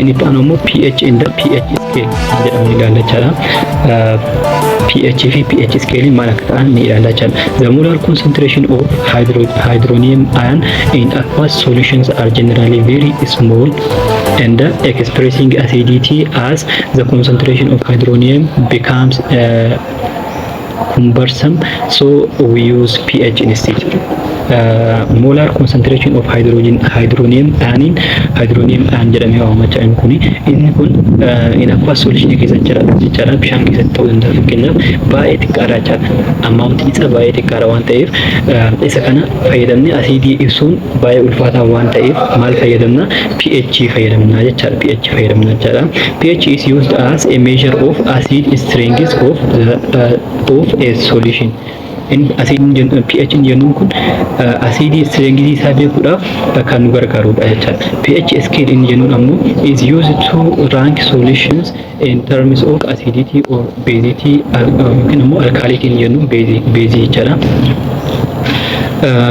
inni ta'an pH in the pH scale jedhamu ilaalla jira. pH fi pH scale maal akka ta'an ni ilaalla jira. The molar concentration of hydronium ion in aqueous solutions are generally very small and expressing acidity as the concentration of hydronium becomes cumbersome, so we use pH instead. Molar concentration of hydronium ion jedhamee waamamaa inni kun in aqueous solution keessatti jira bishaan keessatti ta'uu danda'a. Fakkeenyaaf baay'ee xiqqaadha jira, ammaawuntiin isaa baay'ee xiqqaadha waan ta'eef isa kana fayyadamne asidii ibsuun baay'ee ulfaataa waan ta'eef maal fayyadamna? pH fayyadamna jechaadha. pH is used as a measure of acid strength of a solution. In acid pH jennuun kun acidii strength isaa beekuudhaaf kan nu gargaarudha jechaadha. pH scale inni jennuun ammoo is used to rank solutions in terms of acidity or basicity yookiin ammoo alkaality inni jennuun base jechaadha.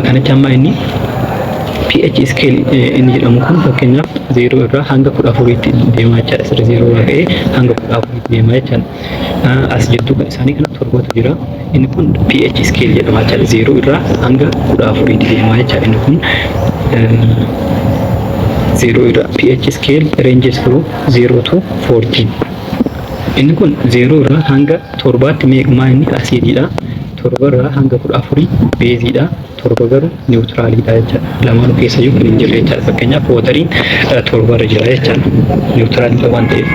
Kanatti amma inni pH scale inni jedhamu kun fakkeenyaaf 0 irraa hanga 14tti deemaa jechaadha. 0 irraa ka'ee hanga 14tti deemaa jechaadha. As jettuu kan isaanii kana torbatu jira. Inni kun pH scale jedhama jechaadha. 0 irraa hanga 14tti deemaa jechaadha. Inni kun 0 irraa pH scale ranges from 0 to 14. Inni kun 0 irraa hanga 7tti meeqmaa inni asiididha. 7 irraa hanga 14 beeziidha. 7 garuu niwutiraalidha jechaadha. Lamaanuu keessayyuu kan hin jirre jechaadha. Fakkeenyaaf wootariin 7 irra jira jechaadha. Niwutiraalidha waan ta'eef.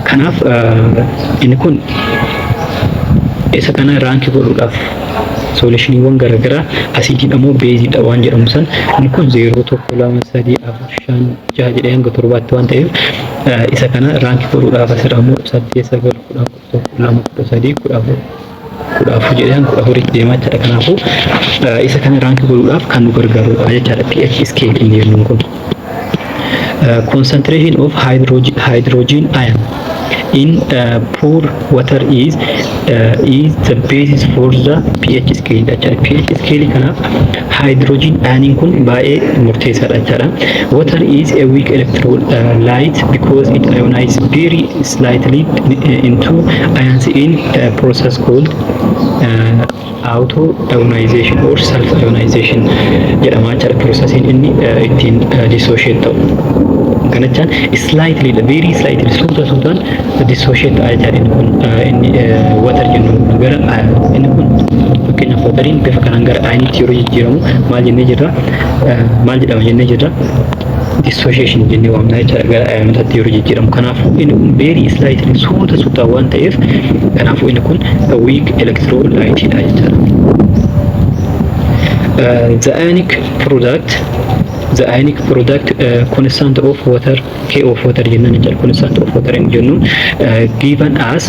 Kanaaf inni kun isa kana raankii godhuudhaaf solushiniiwwan garaagaraa asiidiidha moo beeziidha waan jedhamu san inni kun 0 1 2 3 4 5 6 jedhee hanga 7tti waan ta'eef isa kana raankii godhuudhaaf asirraa immoo 8 9 10 11 12 13 14 jedhee hanga 14tti deemaa jechaadha. Kanaafuu isa kana raankii godhuudhaaf kan nu gargaarudha jechaadha pH scale inni jennuun kun. Concentration of hydrogen ion in poor water is the basis for the pH scale jechaadha. pH scale kanaaf hydrogen ion kun baay'ee murteessaadha jechaadha. Water is a weak electrolyte because it ionizes very slightly into ions in a process called auto ionization or self ionization jedhama jechaadha. Processing inni ittiin dissociate ta'u kanachaan slightly very slightly suutaan dissociate ta'a jechaadha. Inni kun inni water jennuun gara inni kun fakkeenyaaf watariin bifa kanaan gara ayiniitti yeroo jijjiiramu maal jedhama jennee jirra dissociation jennee waamna jechaadha. Gara ayinootatti yeroo jijjiiramu kanaafuu inni kun very slightly suutaa waan ta'eef kanaafuu inni kun weak electrolyte dha jechaadha. The ionic product constant of water K of water jennan jechaadha. Constant of water inni jennuun given as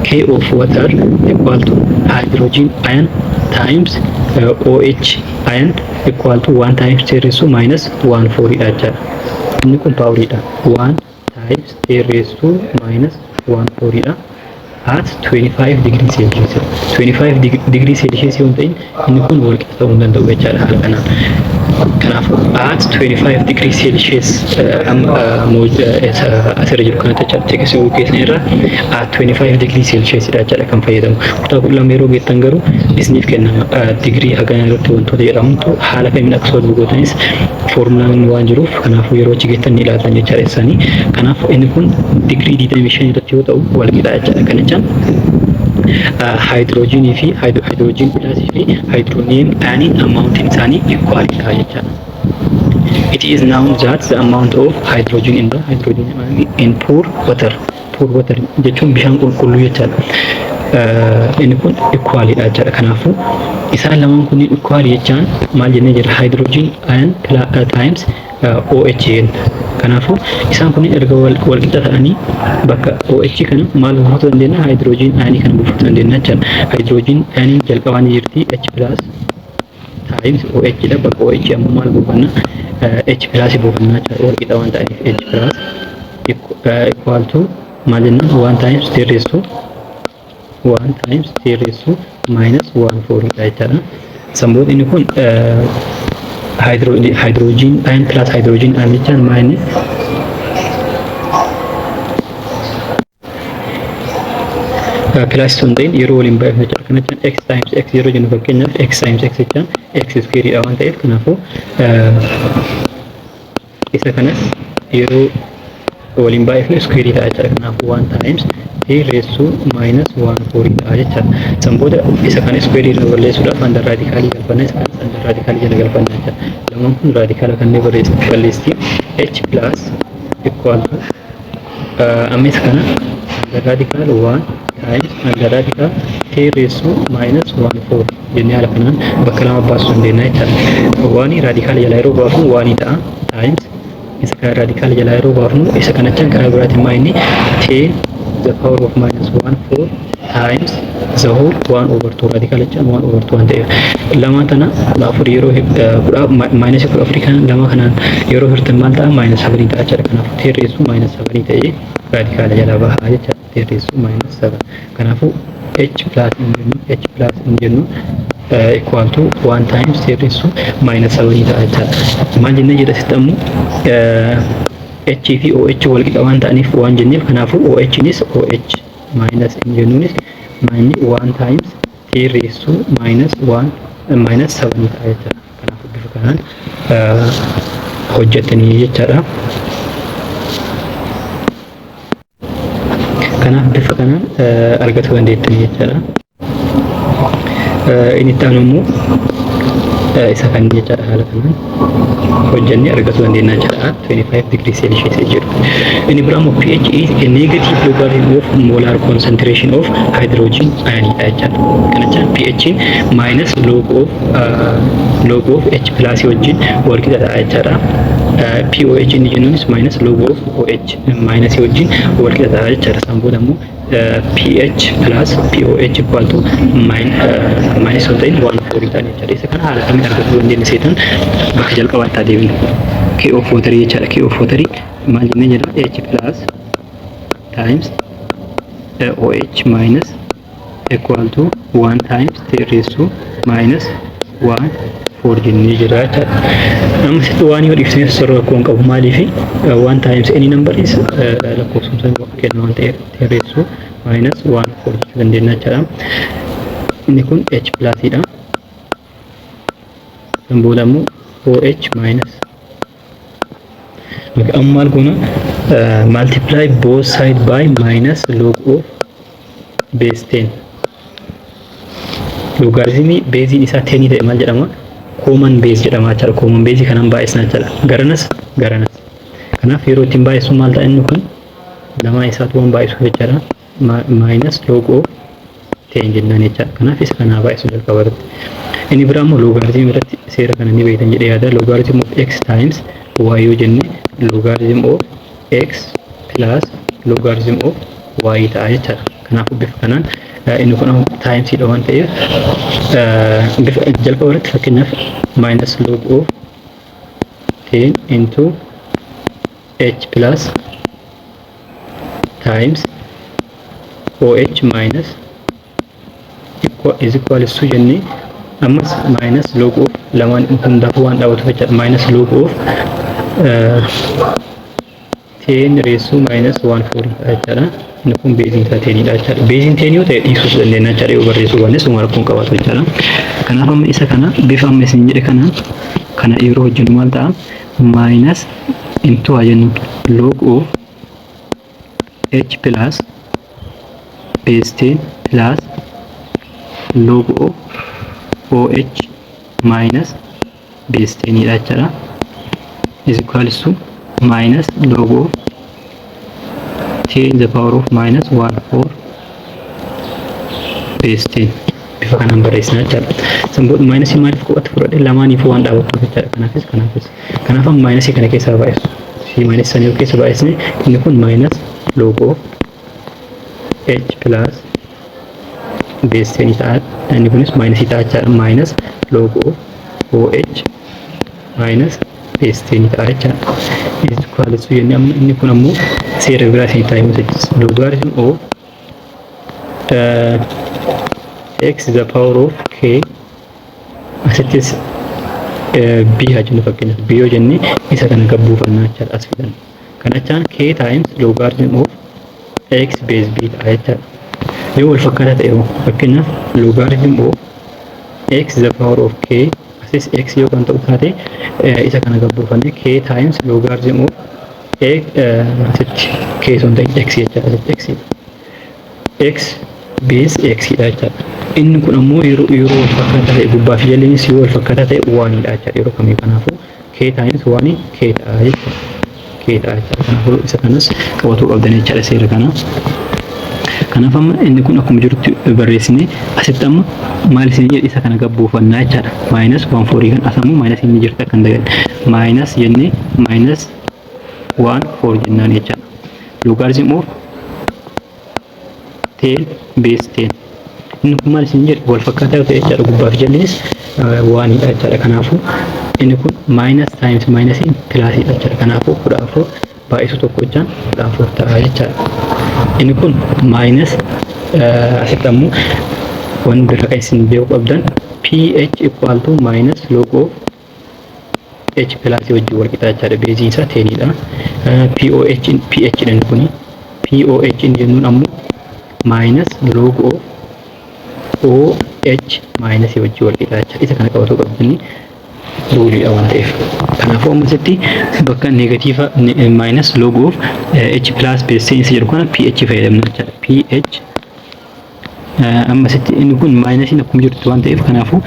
K of water equal to hydrogen ion times OH ion equal to 1 times 10 raised to minus 140 dha jechaadha. Inni kun paawuriidha. 1 times 10 raised to minus 140 dha. At 25 degrees Celsius. 25 degrees Celsius yoo ta'in inni kun walqixa ta'uu hin danda'u jechaadha haala kanaan. Kanaafuu at 25 degrees Celsius asirra jiru kanatti jechaadha. Teekisii keessan irra at 25 degrees Celsius dha jechaadha kan fayyadamu. Kutaa qullaa yeroo geettan garuu isiniif kennama digirii haganaa irratti wantoota jedhamutu haala kamiin akka soolvii gootanis foormulaan waan jiruuf kanaafuu yeroo achi geettan ni ilaaltan jechaadha isaanii. Kanaaf inni kun digirii 25 irratti yoo ta'u walqixa jechaadha. Kanachaan hydrogen fi hydrogen plus fi hydronium ion amount isaanii equal dha jechaadha. It is known that the amount of hydrogen in the hydrogen ion in poor water jechuun bishaan qulqulluu jechaadha. Inni kun equal dha jechaadha. Kanaafuu isaan lamaan kun equal jechaan maal jennee jirra hydrogen ion times OH kanaafuu isaan kun erga walqixa ta'anii bakka OH kana maal buufachuu dandeenya hydrogen ion kana buufachuu dandeenya jechaadha. Hydrogen ion jalqabaan jirti H plus times OH dha. Bakka OH ammoo maal buufanna H plus buufanna jechaadha. Walqixa waan ta'eef H plus equal to maal jenna 1 times 10 raised to minus 140 dha jechaadha. Samboon inni kun hydrogen ion plus hydrogen ion jechaan maal plus sun ta'in yeroo waliin baay'ifnu jechuudha. Kana jechuun x times x yeroo jennu fakkeenyaaf x times x jechaan x square dha waan ta'eef kanaafuu isa kanas yeroo waliin baay'ifnu square ta'a jechuudha. Kanaafuu 1 times t raised to minus 1 4 ta'a jechuudha. San booda isa kana square irra balleessuudhaaf under radicalii galfanna isa kanas under radicalii jala galfanna jechuudha. Lamaan kun radicala kanneen balleesti h plus equal to ammas kana under radical 1 times under radical t raised to minus 1 4 jennee haala kanaan bakka lama baasuu dandeenya jechuudha. Waan radical jala yeroo baafnu waan ta'a times isa kana radical jala yeroo baafnu isa kanachaan karaa biraatiin maa inni t the power of minus 1 4 times the whole 1 over 2 radical jechaan 1 over 2 waan ta'eef lama tana afur yeroo minus 14 kan lama kanaan yeroo hirtan maal ta'a minus 7 ta'a jechuudha. Kanaafuu t raised to minus 7 ta'ee radical jala bahaa jechuudha. T raised to minus 7 kanaafuu h plus hin jennu equal to 1 times t raised to minus 7 ta'a jechuudha. Maal jennee jedha sittamu h fi oh wal qixa waan ta'aniif waan jenneef kanaafuu oh nis oh minus hin jennuunis minus 1 times t raised to minus 1 minus 7 ta'a jechuudha. Kanaafuu bifa kanaan hojjetanii jechuudha. Kanaaf bifa kanaan argachuu dandeettanii jechuudha. Inni itti aanu immoo isa kan jechuudha haala kanaan hojjennee argachuu dandeenya jechuudha. 25 degree Celsius jedhu. Inni biraa immoo pH is a negative logarithm of molar concentration of hydrogen ion jechuudha. Kana jechuun pH minus log of H plus wajjin wal qixa ta'a jechuudha. POH inni jennuunis minus log of OH minus wajjin wal qixa ta'a jechuudha. San booda immoo pH plus POH equal to minus yoo ta'in 1 ta'a jechuudha. Isa kana haala kamiin argachuu dandeenya seetan bakka jalqabaatti adeemnu. K of water jechuudha. K of water maal jennee jedha H plus times OH minus equal to 1 times T raised to minus 1 4 jennee jira jechuudha. Amma sitti waan yoo dhiibsineef sorra rakkoon qabu maaliif 1 times any number is lakkoofsumsa kennu waan ta'eef T raised to minus 1 4 jechuu dandeenya jechuudha. Inni kun H plus dha. Kan booda immoo OH minus amma maal goona multiply both side by minus log of base 10 logaritmii beeziin isaa 10 ta'e maal jedhama common base jedhama jechuudha. Common base kanaan baay'isna jechuudha. Garanas kanaaf yeroo ittiin baay'isu maal ta'a inni kun lama isaatu waan baay'isuuf jechuudha. Minus log of 10 jennaan jechuudha. Kanaaf isa kanaa baay'isu jalqaba irratti. Inni biraa immoo logaritmii irratti seera kana ni beektan jedhee yaada. Logarithm of x times y yoo jenne logarithm of x plus logarithm of y ta'a jechuudha. Kanaafuu bifa kanaan inni kun times dha waan ta'eef bifa jalqaba irratti fakkeenyaaf minus log of 10 into h plus times oh minus is equal to jennee ammas minus log of lamaan hundaafuu waan dhaabatu jechuudha. Minus log of 10 raised to minus 1 4 jechuudha. Inni kun beeziin isaa 10 dha jechuudha. Beeziin 10 yoo ta'e dhiisuus dandeenya jechuudha. Yoo barreessuu baannes waan rakkoon qabaatu jechuudha. Kanaaf amma isa kana bifa amma isin jedhe kana yeroo hojjennu maal ta'a minus into haa jennu log of h plus base 10 plus log of OH minus base 10 dha jechuudha. Is equal to minus log of 10 the power of minus 1 4 base 10 bifa kanaan barreessina jechuudha. Sanboodha minus maaliif qo'atti fudhadhe lamaaniif waan dhaabatu jechuudha. Kanaaf minus kana keessa baay'isu. Si minus sana keessa baay'isne inni kun minus log of h plus base 10 ta'a. Inni kunis minus ta'a jechuudha. Minus log of OH minus base 10 ta'a jechuudha. Is equal to jennee amma inni kun ammoo seera biraa isin taa'ee mutaachisa. Logarithm of x the power of k asittis b haa jennu fakkeenyaaf b yoo jenne isa kana gabbuufannaa jechuudha as fidan. Kanachaan k times logarithm of x base b ta'a jechuudha. yoo wal fakkaataa ta'e fakkeenyaaf logarithm of x the power of k asis x yoo kan ta'u taate isa kana gabbuufannee k times logarithm of asitti k son ta'e x jechaadha. asitti x base x dha jechaadha. inni kun ammoo yeroo wal fakkaataa ta'e gubbaa fi jallinis yoo wal fakkaataa ta'e 1 dha jechaadha. yeroo kamii kanaafuu k times 1 k ta'a jechuudha. k ta'a jechaadha. kanaafuu isa kanas qabatuu qabdan jechaadha seera kana. kanaaf amma inni kun akkuma jirutti barreessine asitti amma maal isin jedhi isa kana gabbuufannaa jechaadha. minus 1 kan asamu minus inni jirta kan dagan minus jenne minus 1 jennaan jechaadha. logarithm of 10 base 10 inni kun maal isin jedhi wal fakkaataa ta'e jechaadha. gubbaa fi jallinis 1 dha jechaadha. kanaafuu inni kun minus times minus plus dha jechaadha. kanaafuu 14 baay'isu tokko jechaan 14 ta'a jechaadha. inni kun minus asitti ammoo waan bira kan isin beeku qabdan ph equal to minus log of h plus wajjin wal qixa jechaadha. beeziin isaa 10 dha. ph dha kuni poh jennuun ammoo minus log of oh minus wajjin wal qixa jechaadha. isa kana qabatuu qabdanii ruuliidha waan ta'eef. kanaafuu ammasitti bakka negatiiva minus log of h plus base 10 isa jedhu kana ph fayyadamna jechaadha. ph ammasitti inni kun maayinasiin akkuma jirtu waan ta'eef kanaafuu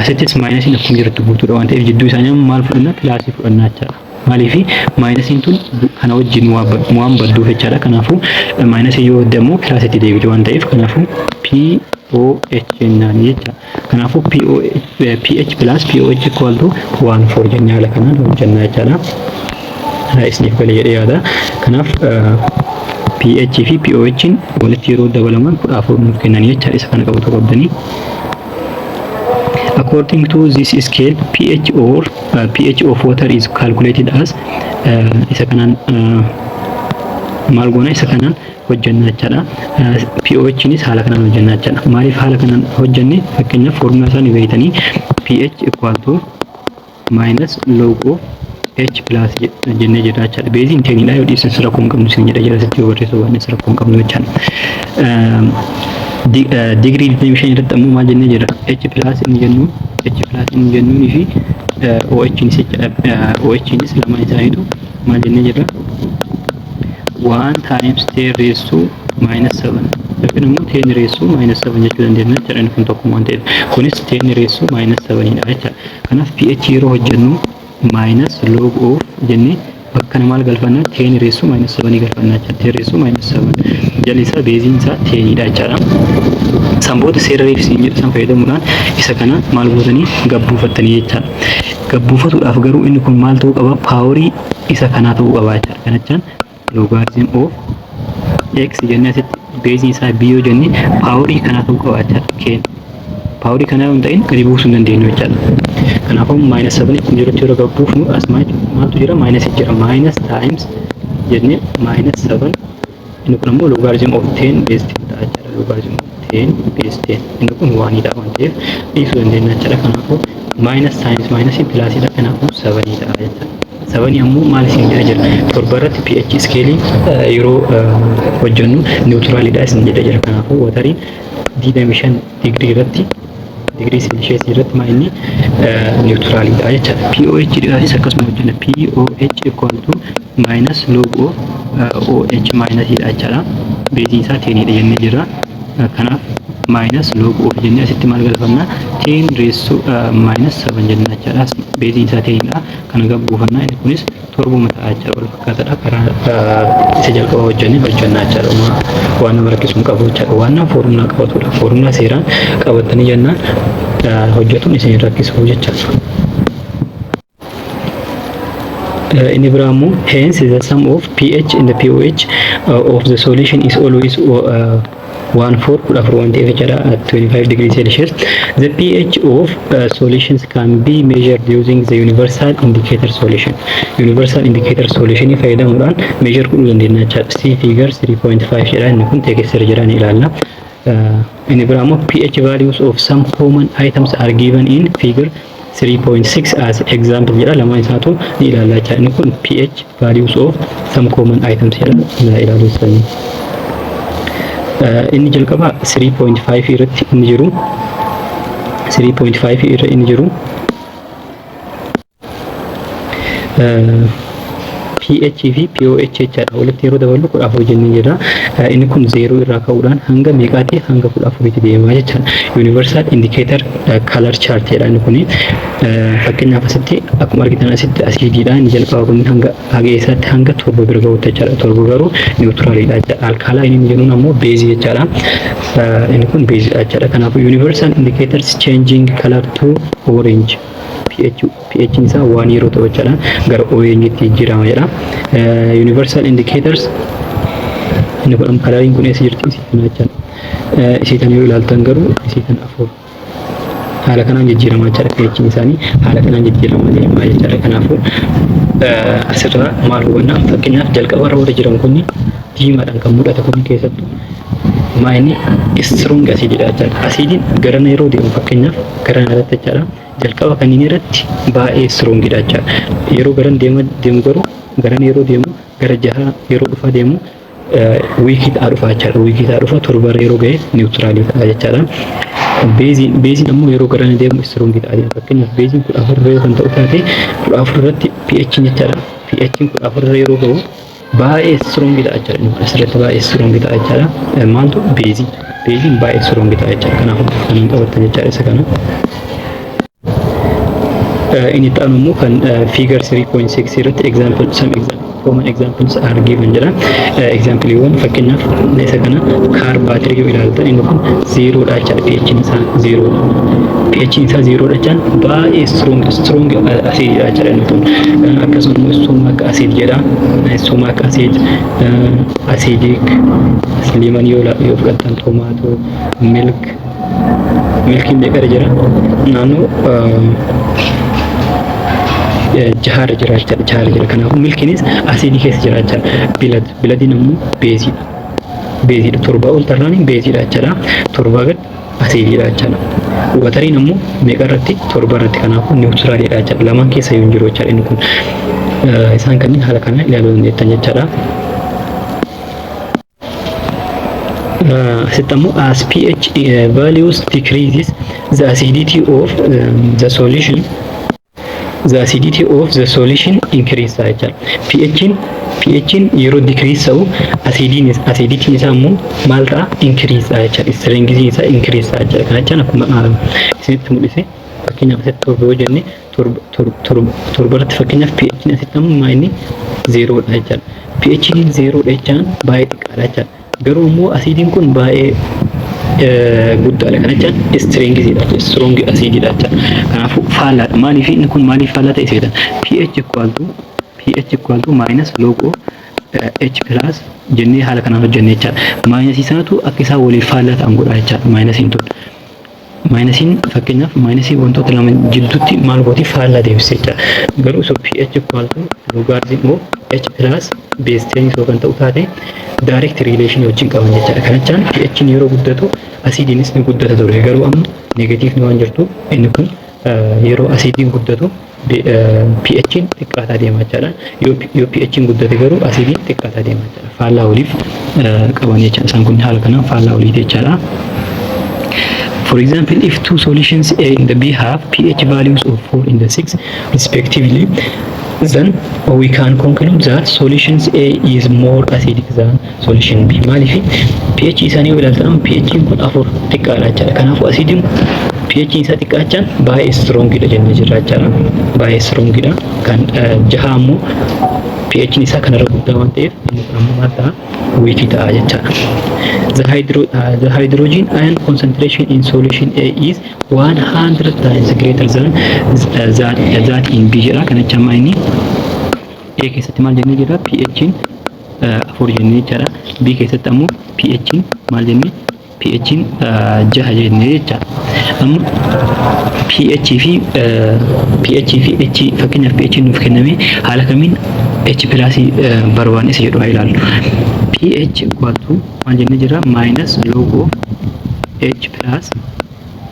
asittis maayinasiin akkuma jirtu guutuudha waan ta'eef jidduu isaanii maal fudhanna pilaasii fudhannaa jechaadha. maaliifi maayinasiin tun kana wajjin waan badduuf jechaadha. kanaafuu maayinasii yoo waddamu pilaasitti deebite waan ta'eef kanaafuu POH jennaan jecha. kanaafuu PH plus POH equal to 14 jennee haala kanaan hojjannaa jechaadha. isiniif galee jedhee yaada. kanaaf PH fi POH walitti yeroo dabalaman 14 nuuf kennan jecha. isa kana qabatu qabdanii. According to this scale, pH of water is calculated as isa kanaan maal goona isa kanaan hojjannaa jechaadha. POH nis haala kanaan hojjannaa jechaadha. maaliif haala kanaan hojjanne fakkeenyaaf foormulaa isaa ni beeytanii pH equal to minus log of h plus jennee jedha jechaadha. beeziin 10 dha. yoo dhiibsan sira kun qabnu isin jedha jala sitti barreessu waan sira kun qabnu jechaadha. degree dimension irratti ammoo maal jennee jedha h plus inni jennuun fi OH nis lamaan isaaniitu maal jennee jedha 1 times 10 raised to minus 7 yookiin immoo 10 raised to minus 7 jechuu dandeenya jechuudha. inni kun tokkuma waan ta'eef kunis 10 raised to minus 7 dha jechuudha. kanaaf pH yeroo hojjennu minus log of jennee bakka maal galfanna 10 raised to minus 7 galfanna jechuudha. 10 raised to minus 7 jalli isaa beeziin isaa 10 dha jechuudha. sanboota seera reefsiin jedhan fayyadamuudhaan isa kana maal gootanii gabbuufattanii jechuudha. gabbuufatuudhaaf garuu inni kun maal ta'uu qaba paaworii isa kanaa ta'uu qaba jechuudha. kanachaan logarithm of x jennee asitti beeziin isaa b yoo jenne paaworii kanaa ta'uu qaba jechuudha. paaworii kanaa yoo hin ta'in gadi buusuu hin dandeenyu jechuudha. kanaafuu minus 7 kun jirutti yeroo gabbuufnu as maaltu jira minus jira minus times jennee minus 7 inni kun ammoo logarithm of 10 base 10 ta'a jechuudha. logarithm of 10 base 10 inni kun 1 dha waan ta'eef dhiisuu dandeenya jechuudha. kanaafuu minus times minus plus dha. kanaafuu 7 ta'a jechuudha. 7 ammoo maal isin jira torba irratti pH scale yeroo hojjennu neutral dha isin jedha jira. kanaafuu watariin 25 degree irratti degree celsius irratti maal inni neutral dha jechuudha. POH dhaasis akkasuma hojjenna POH equal to minus log of OH minus dha jechuudha. beeziin isaa 10 dha jennee jira. kanaaf minus log of jennee asitti maal galfanna 10 raised to minus 7 jennaa jechuudha. beeziin isaa 10 dha. kana gabbuufannaa inni kunis torbuma ta'a jechuudha. wal fakkaataadha. karaa isa jalqaba hojjennaa jechuudha. waan nama rakkisuun qabu jechuudha. waan nama foormulaa qabatudha. foormulaa seeraan qabatanii jennaan hojjetuun isin rakkisuu jechuudha. inni biraa immoo hence the sum of pH and the pOH of the solution is always 1/4 want at 25 degrees Celsius. The pH of solutions can be measured using the universal indicator solution. Universal indicator solution fayyadamuudhaan measure godhuu dandeenya jechuudha. See figure 3.5 jedha inni kun teekistir jedhaan ilaalla. Inni biraa immoo pH values of some common items are given in figure 3.6 as example jedha. lamaan isaatu ni ilaalla jechuudha. inni kun pH values of some common items jedha ilaaluu isaanii. inni jalqaba 3.5 irratti inni jiru 3.5 irra inni jiru pH fi pOH jechaadha. Walitti yeroo daballu 14 jennee jira. Inni kun 0 irraa ka'uudhaan hanga meeqaatti hanga 14tti deemaa jechaadha. Universal indicator color chart jedha inni kuni. Fakkeenyaaf asitti akkuma argitan asitti asiidiidha. Inni jalqaba kun hanga hageessaatti hanga torba bira ga'utti jechaadha. Torba garuu neutralidha jechaadha. Alkaalaa inni jennuun ammoo base jechaadha. Inni kun base jechaadha. Kanaafuu universal indicators changing color to orange. pH isaa 1 yeroo ta'u jechaadha. Gara orange tti jijjiirama jedha. Universal indicators inni kun kalariin kun eessa jirti isiitan jechaadha. Isiitan yoo ilaaltan garuu isiitan 4 haala kanaan jijjiirama jechaadha. pH isaanii haala kanaan jijjiirama deemaa jechaadha. Kanaafuu asirraa maal hubannaa fakkeenyaaf jalqaba irra warra jiran kun diimaadhaan kan mul'ata kun keessattuu maayini strong acididha jechaadha. Asidiin garana yeroo deemu fakkeenyaaf garana irratti jechaadha. Jalqaba kan inni irratti baay'ee strongidha jechaadha. Yeroo garan deemu garuu garan yeroo deemu gara jaha yeroo dhufa deemu wiikii ta'aa dhufa jechaadha. Wiikii ta'aa dhufa torba yeroo ga'e niwutiraalii ta'a jechaadha. Beeziin ammoo yeroo garan deemu strongii ta'a. Fakkeenyaaf beeziin 14 kan ta'u taate 14 irratti pH jechaadha. pH 14 yeroo ga'u baay'ee strongii ta'a jechaadha. Asirratti baay'ee strongii ta'a jechaadha. Maaltu beeziin baay'ee strongii ta'a jechaadha. Kanaafuu kan qabattan jechaadha isa kana. Inni ta'an immoo kan figure 3.6 irratti common examples are given jedha. Example fakkeenyaaf isa kana car battery yoo ilaaltan inni kun 0 dha jechaadha. pH isaa 0 dha. pH isaa 0 dha jechaan baay'ee strong acid dha jechaadha inni kun. Akkasuma stomach acid jedha. Stomach acid acidic lemon yoo fudhattan tomato milk meeqa jira naannoo jahara jira jechaadha. Kanaafuu milkiinis asiidii keessa jira jechaadha. Biladiin ammoo beeziidha. Torbaa ol tarraaniin beeziidha jechaadha. Torbaa gad asiidiidha jechaadha. Watariin ammoo meeqa irratti torba irratti. Kanaafuu niwutiraalidha jechaadha. Lamaan keessa yoo hin jiru jechaadha inni kun. Isaan kanneen haala kana ilaaluu dandeettan jechaadha. Asitti ammoo as pH values decreases the acidity of the solution. The acidity of the solution increase jechaadha. pH yeroo decrease ta'u acidity isaa immoo maal ta'a increase jechaadha. Strength isaa increase jechaadha. Kana jechaan akkuma isinitti mul'ise fakkeenyaaf asitti torba yoo jenne torba irratti fakkeenyaaf pH asitti ammoo maayini 0 dha jechaadha. pH 0 dha jechaan baay'ee xiqqaadha jechaadha. Garuu immoo asidiin kun baay'ee guddaadha. Kana jechaan strong acididha jechaadha. Kanaafuu faallaadha. Maaliif inni kun maaliif faallaa ta'e seetan? pH equal to minus log of H plus jennee haala kanaan hojjennee jechaadha. Maayinasii sanatu akka isaa waliif faallaa ta'an godha jechaadha. Maayinasiin tun. Maayinasiin fakkeenyaaf maayinasii wantoota lama jidduutti maal gooti faallaa deebisee jechaadha. Garuu so pH equal to logarithm of H plus base 10 soo kan ta'u taate direct relation wajjin qaban jechaadha. Kana jechaan pH yeroo guddatu asiidiinis ni guddata ture. Garuu amma negatiif ni waan jirtu inni kun yeroo asiidiin guddatu pH xiqqaataa deema jechaadha. Yoo pH guddate garuu asiidiin xiqqaataa deema jechaadha. Faallaa waliif qaban jechaadha. Isaan kun haala kanaan faallaa walii jechaadha. For example, if two solutions A and B have pH values of 4 and 6 respectively, then we can conclude that solution A is more acidic than solution B. Maaliif pH isaanii yoo ilaaltan pH kun 4 xiqqaadha jechaadha. Kanaafuu asiidiin pH isaa xiqqaachaan baay'ee strongidha jennee jirra jechaadha. Baay'ee strongidha. Kan jaha ammoo pH isaa kanarra guddaa waan ta'eef inni kun ammoo maal ta'a? Weak ta'a jechaadha. The hydrogen ion concentration in solution A is 100 times greater than that in B jedha. Kana jecha inni A keessatti maal jennee jirra? pH 4 jennee jechaadha. B keessatti ammoo pH maal jennee? pH 6 jennee jechaadha. Amma pH fi H fakkeenyaaf pH nuuf kenname haala kamiin H plus barbaanne isa jedhu haa ilaallu. pH equal to maal jennee jirra? Minus log of H plus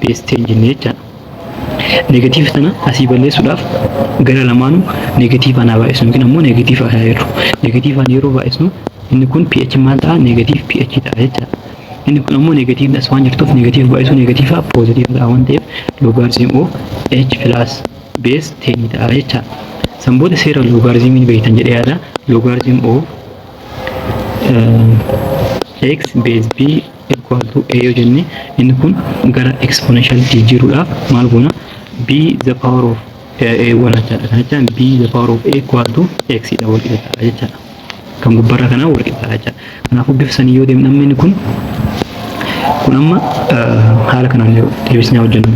base 10 jennee jechaadha. Negatiif tana asii balleessuudhaaf gara lamaanuu negatiif anaa baay'isnu yookiin ammoo negatiif haa jirru. Negatiif an yeroo baay'isnu inni kun pH maal ta'a? Negatiif pH ta'a jechaadha. inni kun ammoo negatiivdha waan jirtuuf negatiiv baay'isu negatiifa poozitiivdha waan ta'eef loogaarizim of h plus base 10 ta'a jecha. San booda seera loogaarizimiin beektan jedhee yaada loogaarizim of x base b equal to a yoo jenne inni kun gara exponential jijjiiruudhaaf maal goona b the power of a walachaadha kan jechaan b the power of a equal to x dha wal qixa ta'a jechaadha. Kan gubbarra kana wal qixa ta'a jechaadha. Kanaafuu bifsanii yoo deemnee inni kun amma haala kanaan yeroo deebisnee hojjennu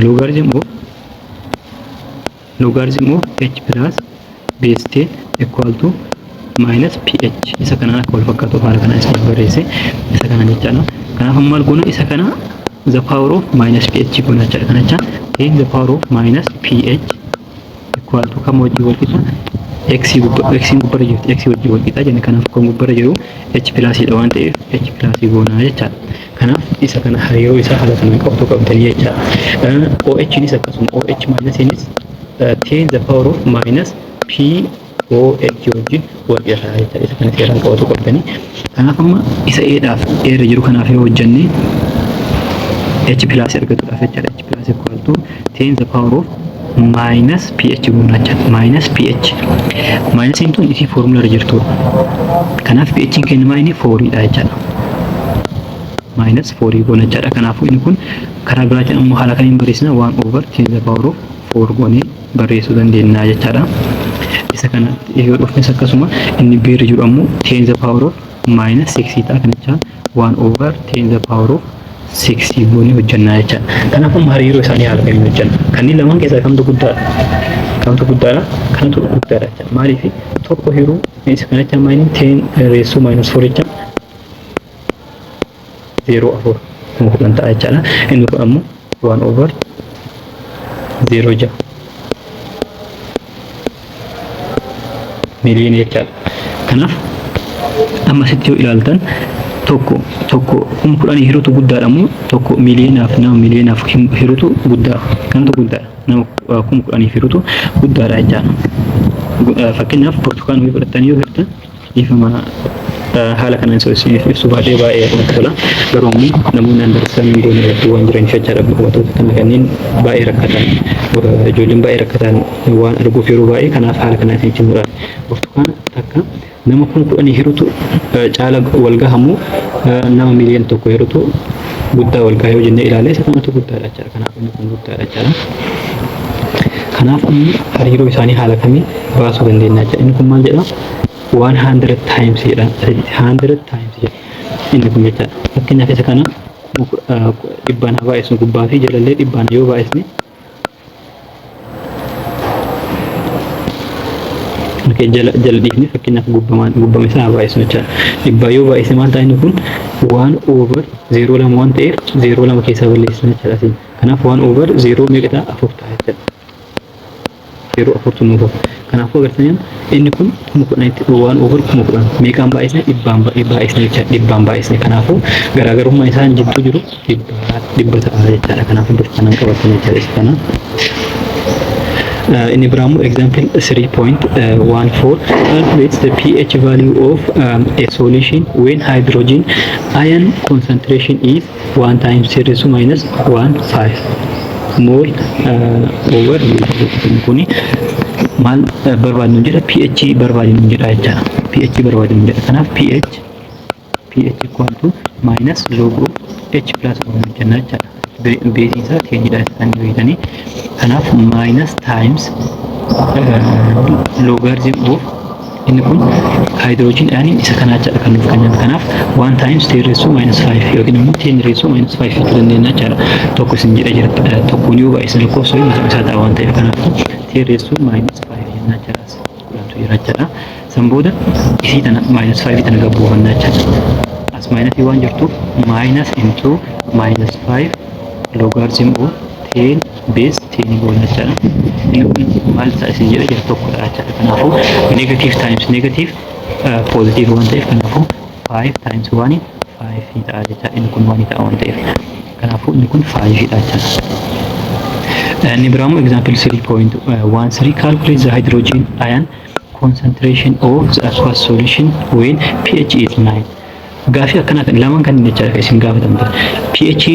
loogaarizim of h plus base 10 equal to minus ph isa kanaan akka wal fakkaatu haala kanaan isa barreesse isa kanaan jechaadha. Kanaaf maal goona isa kana the power of minus ph goona jechaadha. Kana jechaan then the power of minus ph equal to kam wajjin wal qixa x gubbarra jirti x wajjin wal qixa jenne. Kanaaf kan gubbarra jiru h plus dha waan ta'eef h plus goona jechaadha. Kanaaf isa kana hariiroo isaa haala kanaan qabatu qabdanii jechaadha. oh nis akkasuma oh minus nis 10 the power of minus p oh wajjin wal qixa jechaadha. Isa kana seeraan qabatu qabdanii. Kanaaf amma isa eedhaaf eerra jiru kanaaf yoo hojjenne h plus argatuudhaaf jechaadha. h plus equal to 10 the power of minus ph goona jechaadha. Minus ph minus tun isii foormula irra jirtudha. Kanaaf ph kennamaa inni 4 dha jechaadha. Minus 4 goona jechaadha. Kanaafuu inni kun karaa biraatiin ammoo haala kamiin barreessina 1 over 10 the power of 4 goonee barreessuu dandeenya jechaadha. Isa kana yoo dhufnes akkasuma inni beerra jiru ammoo 10 the power of minus 6 ta'a kan jechaa 1 over 10 the power of 6 goonee hojjannaa jechaadha. Kanaafuu hariiroo isaanii haala kamiin hojjanna. Kanneen lamaan keessaa kamtu guddaadha? Kamtu guddaadha? Kanatu guddaadha jechaadha. Maaliif tokko hiruu isa kana jecha minus 10 raised to minus 4 jecha 0.4 kan ta'a jechaadha. Inni kun ammoo 1 over 0 ja'a. Miliyoona jechaadha. Kanaaf amma asitti yoo ilaaltan tokko 10,000 hirutu guddaadha moo tokko miliyoonaaf hirutu guddaa kanatu guddaadha. Nama 10,000 hirutu guddaadha jechaadha. Fakkeenyaaf burtukaanuma fudhattanii yoo hirtan ifama haala kanaan ibsu baay'ee tola. Garuu namoonni understanding goone hedduu waan jiraniif jechaadha. Wantoota kana kanneen baay'ee rakkatan ijoolleen baay'ee rakkatan waan arguuf yeroo baay'ee kanaaf haala kanaan jechuudha. Burtukaana takka nama 10,000 hirutu caala wal gahamu nama miliyoona tokko hirutu guddaa wal gahaa yoo jennee ilaalee isa kanatu guddaadha jechaadha. Kanaaf inni kun guddaadha jechaadha. Kanaaf amma hariiroo isaanii haala kamiin baasuu dandeenya jechaadha. Inni kun maal jedha 100 times jedha 100 times jedha inni kun jechaadha. Fakkeenyaaf isa kana dhibbaan haa baay'isnu gubbaa fi jalallee dhibbaan yoo baay'isne jala dhiifne fakkeenyaaf gubbama isaa haa baay'isnu jechaadha. Dhibbaa yoo baay'isne maal ta'a inni kun 1 over 0 lama waan ta'eef 0 lama keessaa balleessina jechaadha. Kanaaf 1 over 0 meeqa ta'a 4 ta'a jechaadha. 0 4 nuuf kanaafuu agartanii inni kun 1 over 10,000 meeqaan baay'isne dhibbaan baay'isne jechaadha. Dhibbaan baay'isne kanaafuu garaagarummaa isaan jidduu jiru dhibba ta'a jechaadha. Kanaafuu bifa kanaan qabatanii jechaadha isa kana. In Ibrahim example 3.14 calculates the pH value of a solution when hydrogen ion concentration is 1 times 10 raised to minus 1.5 mol over kuni mal barbaadnu jedha pH barbaadnu jedha jechaadha. pH barbaadnu jedha. Kanaaf pH equal to minus log of H plus 1 jenna jechaadha. Base isaa keenyidha kan beekani. Kanaaf minus times logarithm of inni kun hydrogen ion isa kana jechaadha kan nuuf kennan. Kanaaf 1 times 10 raised to minus 5 yookiin immoo 10 raised to minus 5 itti dandeenya jechaadha. Tokko isin jedha jira tokkoon yoo baay'isne lakkoofsa yoo isaa ta'a waan ta'eef kanaaf 10 raised to minus 5 jenna jechaadha. Kudhantu jira jechaadha. San booda isii tana minus 5 tana gabbuufannaa jechaadha. As minus waan jirtuuf minus into minus 5 logarithm of 10 base 10 goona jechaadha. Inni kun maal ta'a isin jedha jira tokkodha jechaadha. Kanaafuu negative times negative positive waan ta'eef kanaafuu 5 times 1 5 ta'a jechaadha. Inni kun 1 ta'a waan ta'eef kanaafuu inni kun 5 dha jechaadha. Nibramu example 3.13 calculate the hydrogen ion concentration of the aqueous solution when pH is 9. gaafii akkana lamaan kan jecha isin gaafatamte pH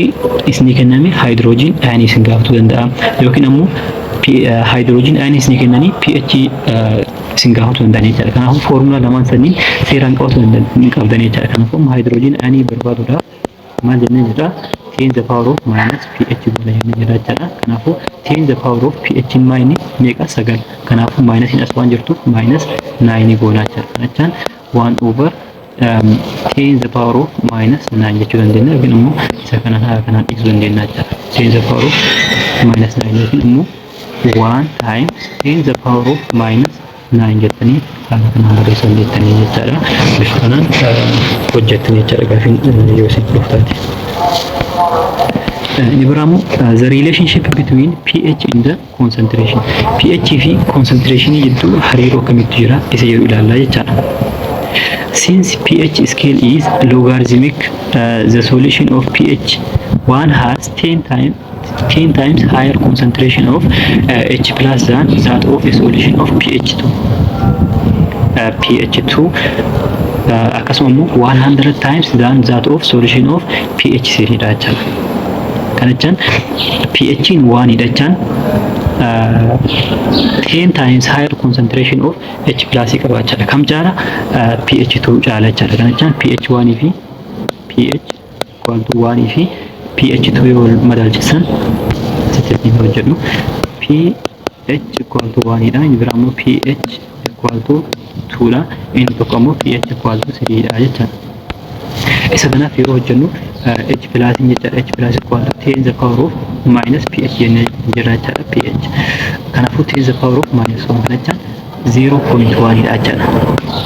isin kenname hydrogen ion isin gaafatu danda'a yookiin ammoo hydrogen ion isin kennani pH isin gaafatu danda'a jecha kanaafuu formula lamaan saniin seeraan qabdan jecha kanaafuu hydrogen ion barbaadudha maal jennee jira 10 the power of minus pH gola jennee jira jecha kanaafuu 10 the power of pH minus meeqa 9 kanaafuu minus as waan jirtuuf minus 9 gola jecha kanachaan 1 over 10 the power of minus 9 jechuu dandeenya yookiin immoo isa kanaan ibsuu dandeenya jecha 10 the power of minus 9 yookiin immoo 1 times 10 the power of minus 9 jettanii haala kanaan barreessuu dandeettanii jechaadha. Bifa kanaan hojjettanii jechaadha gaafiin yoo isin dhuftaate. Ibrahim, the relationship between pH and the concentration. pH fi concentration jidduu hariiroo akkamitti jira isa jedhu ilaallaa jechaadha. Since pH scale is logarithmic, the solution of pH 1 has 10 times higher concentration of H plus than that of a solution of pH 2. pH 2 akkasuma 100 times than that of solution of pH 3 dha jechaadha. Kanachaan pH in 1 idachaan 10 times higher concentration of H plus qabaachadha. Kam caala pH 2 caala jechaadha. Kanachaan pH 1 fi pH equal to 1 fi pH 2 yoo madaalchisan asitti hojjedhu pH equal to 1 dha. Inni biraa immoo pH equal to 2 dha. Inni tokko immoo pH equal to 3 dha jechaadha. Isa kanaaf yeroo hojjennu H plus jechaadha. H plus equal to 10 the power of minus pH jennee jira jechaadha. pH kanaafuu 10 the power of minus 1 kanachaan 0.1 dha jechaadha.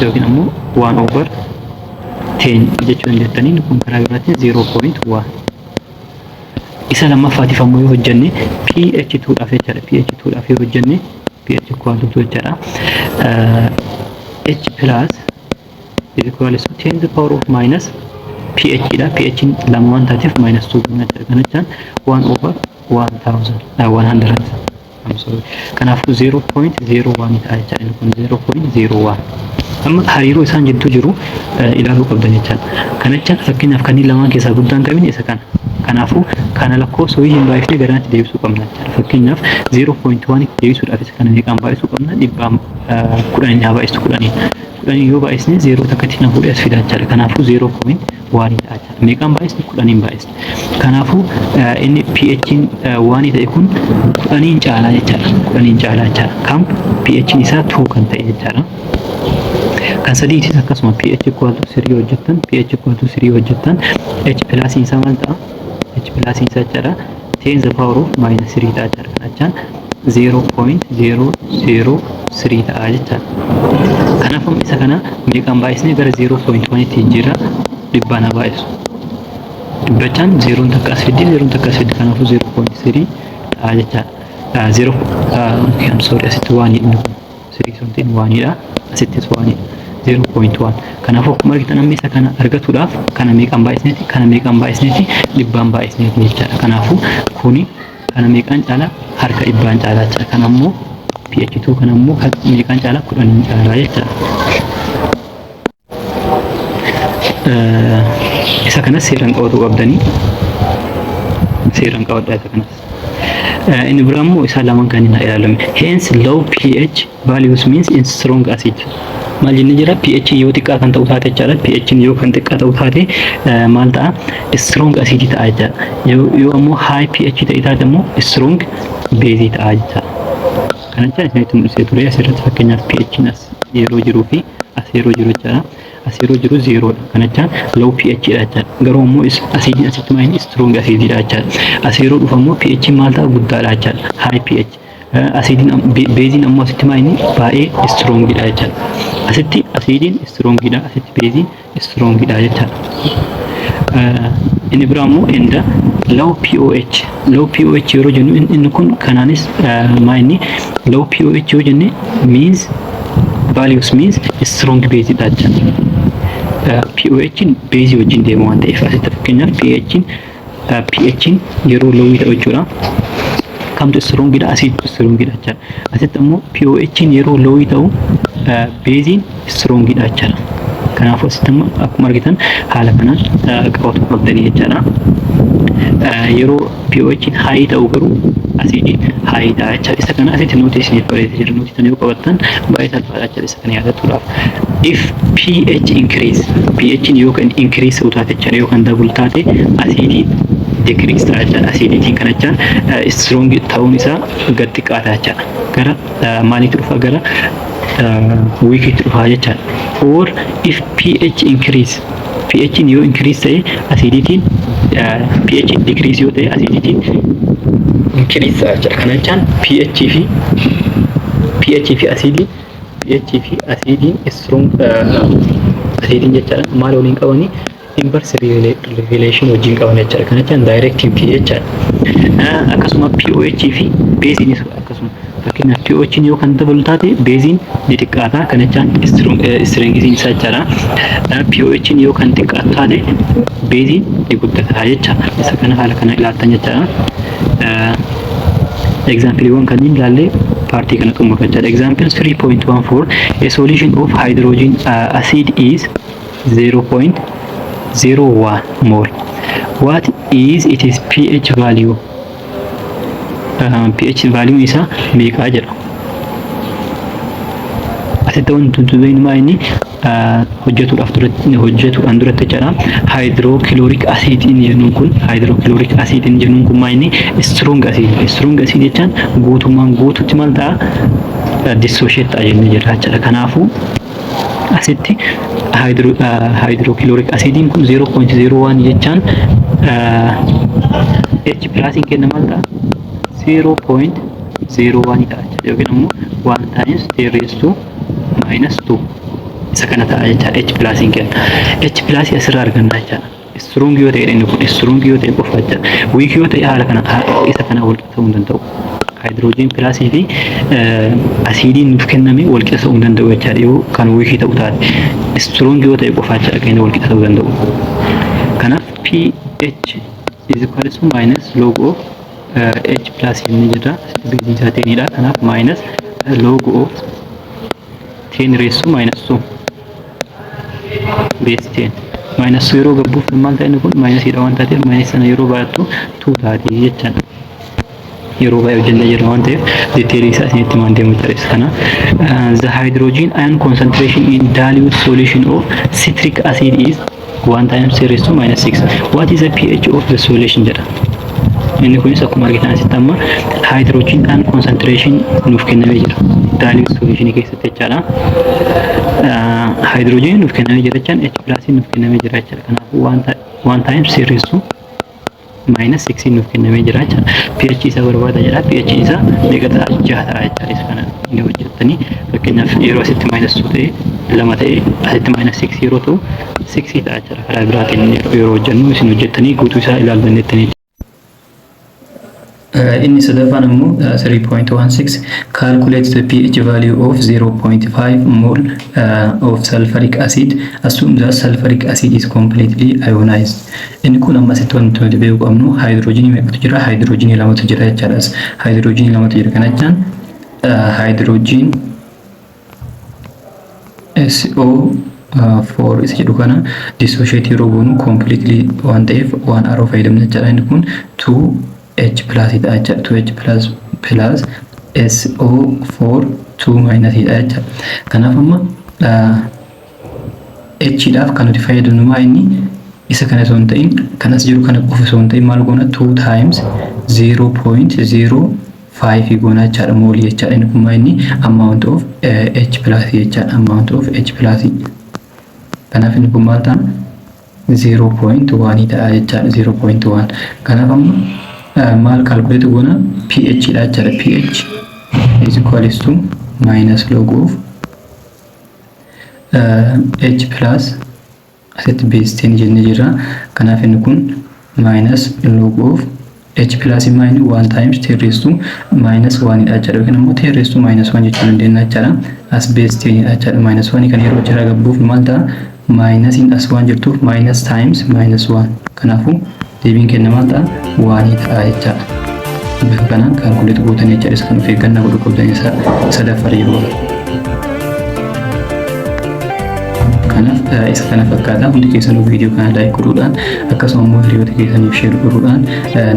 Yookiin ammoo 1 over 10 jechuu dandeettanii kun karaa biraatiin 0.1. Isa lammaffaatiif ammoo yoo hojjenne pH 2 dhaaf jechaadha. pH 2 dhaaf yoo hojjenne pH equal to 2 jechaadha. H plus is equal to 10 the power of minus pH dha. pH lama waan taateef minus 2 jechaadha. Kanachaan 1 over 100. I'm sorry. Kanaafuu 0.01 ta'a jechaadha. Inni kun 0.01. Amma hariiroo isaan jidduu jiru ilaaluu qabdan jechaadha. Kanachaan fakkeenyaaf kanneen lamaan keessaa guddaan qabin isa kana. Kanaafuu kana lakkoofsa wayii hin baay'ifnee garanatti deebisuu qabna jechaadha. Fakkeenyaaf 0.1 deebisuudhaaf isa kana meeqaan baay'isuu qabna? 10 haa baay'istu 10. 10 yoo baay'isne 0 takkatti na fuudhee as fidaa jechaadha. Kanaafuu 0.1 ta'a jechaadha. Meeqaan baay'isne 10 baay'isne. Kanaafuu inni pH 1 ta'e kun 10 caalaa jechaadha. 10 caalaa jechaadha. Kam pH isaa 2 kan ta'e jechaadha. Kan sadiitis akkasuma pH equal to 3 hojjettan pH equal to 3 hojjettan H plus isaa maal ta'a? H plus isaa jechaadha 10 the power of minus 3 ta'a jechaadha. Kanachaan 0.003 ta'a jechaadha. Kanaafuu isa kana meeqaan baay'isnee gara 0.1 tti jira dhibbaan haa baay'isu. Dhibbachaan 0 takka as fiddi 0 takka as fiddi kanaafuu 0.3 ta'a jechaadha. 0 I'm sorry asitti waan inni kun 3 something waanidha asittis waanidha. 0.1 kanaafuu akkuma argitan amma isa kana argatuudhaaf kana meeqaan baay'isneeti dhibbaan baay'isneeti jechaadha. Kanaafuu kuni kana meeqaan caala harka dhibbaan caalaa jechaadha. Kana ammoo pH 2 kana ammoo meeqaan caala 10 caalaa jechaadha. Isa kanas seeraan qabatu qabdanii seeraan qabadhaa isa kanas. Inni biraa immoo isaa lamaan kan hin ilaalame. Hence low pH values means in strong acid. Maal jennee jira pH yoo xiqqaa kan ta'u taate jechaadha. pH yoo kan xiqqaa ta'u taate maal ta'a? Strong acid ta'a jechaadha. Yoo ammoo high pH ta'e taate immoo strong base ta'a jechaadha. Kana jecha isinitti mul'isee ture asirratti fakkeenyaaf pH as yeroo jiruu fi as yeroo jiru jechaadha. As yeroo jiru 0 dha. Kana jecha low pH dha jechaadha. Garuu immoo acidiin asitti maal strong acid dha jechaadha. As yeroo dhufu immoo pH maal ta'a? Guddaadha jechaadha. High pH. Acidiin beeziin ammoo asitti maal baay'ee strong dha jechaadha. Asitti acidiin strong dha, asitti beeziin strong dha jechaadha. Inni biraa immoo inda low pOH. Low pOH yeroo jennu inni kun kanaanis maal low pOH yoo jenne means values means strong base dha jechaadha. pOH base wajjin deema waan ta'eef asitti fakkeenyaaf pH yeroo low ta'u jechuudha. Kamtu strong dha? Acid strong dha jechaadha. Asitti ammoo pOH yeroo low ta'u base strong dha jechaadha. kanaafuu asitti akkuma argitan haala kanaan qabatu qabdanii jechaadha. Yeroo pH high ta'u garuu asidii high ta'a jechaadha. Isa kana asitti nuti isiniif bareedee jira. Nuti tan yoo qabattan baay'ee salphaadha jechaadha. Isa kana yaadachuudhaaf. If pH increase, pH yookaan increase ta'u taate jechaadha yookaan double taate asidii decrease ta'a jechaadha. Asidiitiin kana jechaan strong ta'uun isaa gad xiqqaata jechaadha. Gara maaliitti dhufa gara weakiitti dhufa jechaadha. Or if pH increase, pH yoo increase ta'e aciditiin pH decrease yoo ta'e aciditiin increase ta'a jechaadha. Kana jechaan pH fi acidiin strong acidiin jechaadha. Maal waliin qabanii inverse relation wajjin qaban jechaadha. Kana jechaan direct pH akkasuma pOH fi basiinis akkasuma fakkeenyaaf pOH yoo kan dabalu taate basiin ni xiqqaata. Kana jechaan strengthiin isaa jechaadha. pOH yoo kan xiqqaatu taate basiin ni guddata jechaadha. Isa kana haala kana ilaaltan jechaadha. Example kanneen ilaallee partii kana xumurra jechaadha. Example 3.14 a solution of hydrogen acid is 0.01 mole. What is its pH value? pH value isa meeqa jedha. Asitti wanti dubbinu inni hojjetuudhaan duratti jedha. Hydrochloric acid jennuun kun hydrochloric acid jennuun kun inni strong acid. Strong acid jechaan guutummaan guututti maal ta'a dissociate ta'a jennee jira jechuudha. Kanaafuu asitti hydrochloric acidiin kun 0.01 jechaan H plus kenna maal ta'a 0.01 ta'a yookiin immoo 1 times 10 raised to minus 2 isa kana ta'a jechaadha. H plus kenna. H plus asirraa arganna jechaadha. Strong yoo ta'e inni kun strong yoo ta'e qofa jechaadha. Weak yoo ta'e haala kana isa kana wal ta'uu hin danda'u. Hydrogen plus fi acidiin nuuf kenname wal qixa ta'uu hin danda'u jechaadha. Yoo kan weak ta'u taate strong yoo ta'e qofa jechaadha kan wal qixa ta'uu danda'u. Kanaaf pH is equal to minus log of H plus inni jira. Basiin isaa 10 dha. Kanaaf minus log of 10 raised to minus 2 base 10 minus 2 yeroo gabbuuf maal ta'e kun minus dha waan taateef minus sana yeroo baay'atu 2 taati jechaadha. Yeroo baay'ee hojjennee jira waan ta'eef detailii isaa isinitti himaan deemuu tareessa kana. The hydrogen ion concentration in dilute solution of citric acid is 1 times 10 raised to minus 6. What is the pH of the solution jedha. Inni kunis akkuma argitan asitti amma hydrogen ion concentration nuuf kennamee jira. Dilute solution keessatti jechaadha. Hydrogen nuuf kennamee jira jechaan H plus nuuf kennamee jira jechaadha. Kanaafuu 1 times 10 raised to minus 6 nuuf kennamee jira jechaadha. pH isa barbaada jedha. pH isa meeqa ta'a 6 ta'a jechaadha. Isa kana inni hojjettanii fakkeenyaaf yeroo asitti minus 2 ta'e 2 ta'e asitti minus 6 yeroo ta'u 6 ta'a jechaadha. Karaa biraatiin yeroo hojjennu isin hojjettanii guutuu isaa ilaallannettanii. Inni sadaffaan immoo 3.16 calculate the pH value of 0.5 mole of sulfuric acid. Assume that sulfuric acid is completely ionized. Inni kun amma asitti wanti nuti beekuu qabnu hydrogenii meeqatu jira? Hydrogenii lamatu jira jechaadha. Hydrogenii lamatu jira kana jechaan hydrogen SO4 isa jedhu kana dissociate yeroo goonu completely waan ta'eef waan arrow fayyadamna jechaadha. Inni kun 2H plus ita aja 2H plus SO4 2 minus ita aja. Kanaaf amma H daaf kan nuti fayyadamnu maa inni isa kana osoo hin ta'in kanas jiru kana qofa osoo hin ta'in maal goona 2 times 0.05 goona jechaadha moolii jechaadha. Inni kun maa inni amount of H plus jechaadha. Amount of H plus kanaaf inni kun maal ta'a 0.1 ta'a jechaadha. 0.1 kanaaf amma mal calculate goona pH dha jechaadha. pH is equals to minus log of H plus asitti base 10 jennee jira. Kanaaf inni kun minus log of H plus minus 1 times 10 raised to minus 1 dha jechaadha. Yookiin immoo 10 raised to minus 1 jechuu dandeenya jechaadha. As base 10 dha jechaadha. Minus 1 kan yeroo jira gabbuuf maal ta'a minus in as 1 jirtuuf minus times minus 1. Kanaafuu deebiin kenna maal ta'a 1 ta'a jechaadha. Bifa kanaan calculate gootanii jechaadha. Isa kan of eeggannaa godhuu qabdan isa sadaffaa yeroo kanaaf isa kana fakkaata. Hundi keessanuu viidiyoo kana laayik godhuudhaan akkasuma immoo hiriyoota keessaniif sheer godhuudhaan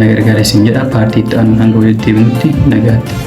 na gargaara isin jedha. Paartii itti aanuun hanga walitti deebinutti nagaatti.